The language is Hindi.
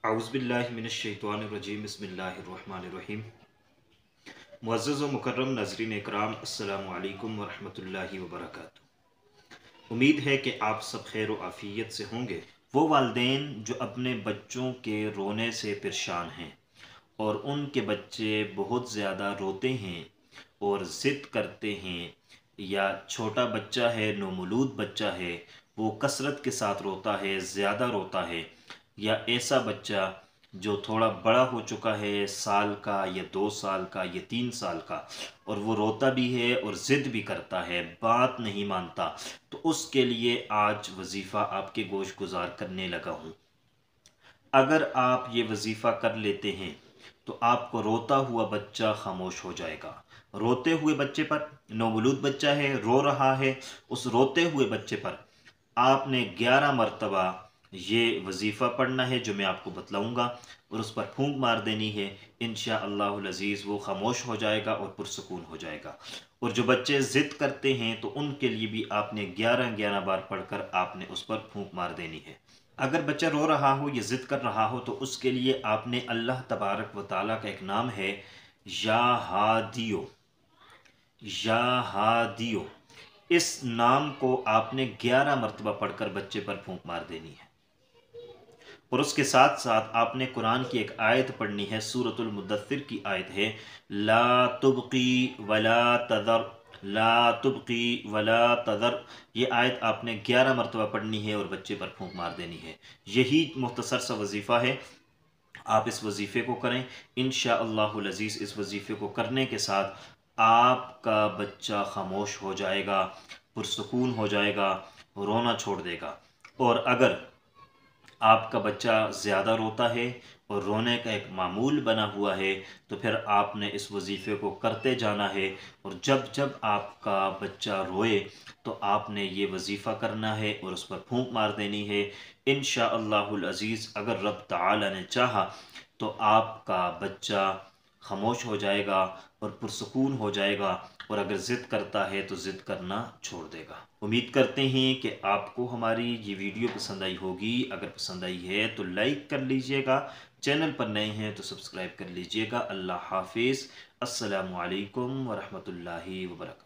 औज़ुबिल्लाहि मिनश्शैतानिर्रजीम बिस्मिल्लाहिर्रहमानिर्रहीम। मुअज़्ज़ज़ व मुकर्रम नाज़रीन इकराम, अस्सलामु अलैकुम व रहमतुल्लाहि व बरकातुहू। उम्मीद है कि आप सब खैर व आफ़ियत से होंगे। वो वालिदैन जो अपने बच्चों के रोने से परेशान हैं और उनके बच्चे बहुत ज़्यादा रोते हैं और ज़िद करते हैं, या छोटा बच्चा है, नौमौलूद बच्चा है, वो कसरत के साथ रोता है, ज़्यादा रोता है, या ऐसा बच्चा जो थोड़ा बड़ा हो चुका है, साल का या 2 साल का या 3 साल का, और वो रोता भी है और ज़िद भी करता है, बात नहीं मानता, तो उसके लिए आज वजीफ़ा आपके गोश गुजार करने लगा हूँ। अगर आप ये वजीफ़ा कर लेते हैं तो आपको रोता हुआ बच्चा खामोश हो जाएगा। रोते हुए बच्चे पर, नौमौलूद बच्चा है, रो रहा है, उस रोते हुए बच्चे पर आपने 11 मरतबा ये वजीफ़ा पढ़ना है जो मैं आपको बतलाऊँगा, और उस पर फूंक मार देनी है। इंशाअल्लाहुल अज़ीज़ वो खामोश हो जाएगा और पुरसुकून हो जाएगा। और जो बच्चे ज़िद करते हैं तो उनके लिए भी आपने 11-11 बार पढ़कर आपने उस पर फूंक मार देनी है। अगर बच्चा रो रहा हो या ज़िद कर रहा हो तो उसके लिए आपने अल्लाह तबारक व ताला का एक नाम है, या हादियो, या हादियो, इस नाम को आपने 11 मरतबा पढ़कर बच्चे पर फूंक मार देनी है। और उसके साथ साथ आपने कुरान की एक आयत पढ़नी है, सूरतुल मुद्दस्सिर की आयत है, ला तुबकी वला तदर, ला तुबकी वला तदर। ये आयत आपने 11 मरतबा पढ़नी है और बच्चे पर फूंक मार देनी है। यही मुख्तसर सा वजीफ़ा है, आप इस वजीफ़े को करें। इंशाअल्लाहुल अज़ीज़ इस वजीफ़े को करने के साथ आपका बच्चा खामोश हो जाएगा, पुरसुकून हो जाएगा, रोना छोड़ देगा। और अगर आपका बच्चा ज़्यादा रोता है और रोने का एक मामूल बना हुआ है तो फिर आपने इस वजीफ़े को करते जाना है, और जब जब आपका बच्चा रोए तो आपने ये वजीफ़ा करना है और उस पर फूंक मार देनी है। इंशाअल्लाहुल अज़ीज़ अगर रब ताला ने चाहा तो आपका बच्चा खामोश हो जाएगा और पुरसुकून हो जाएगा, और अगर ज़िद करता है तो ज़िद करना छोड़ देगा। उम्मीद करते हैं कि आपको हमारी ये वीडियो पसंद आई होगी। अगर पसंद आई है तो लाइक कर लीजिएगा, चैनल पर नए हैं तो सब्सक्राइब कर लीजिएगा। अल्लाह हाफिज़। अस्सलामु अलैकुम व रहमतुल्लाहि व बरकातुहू।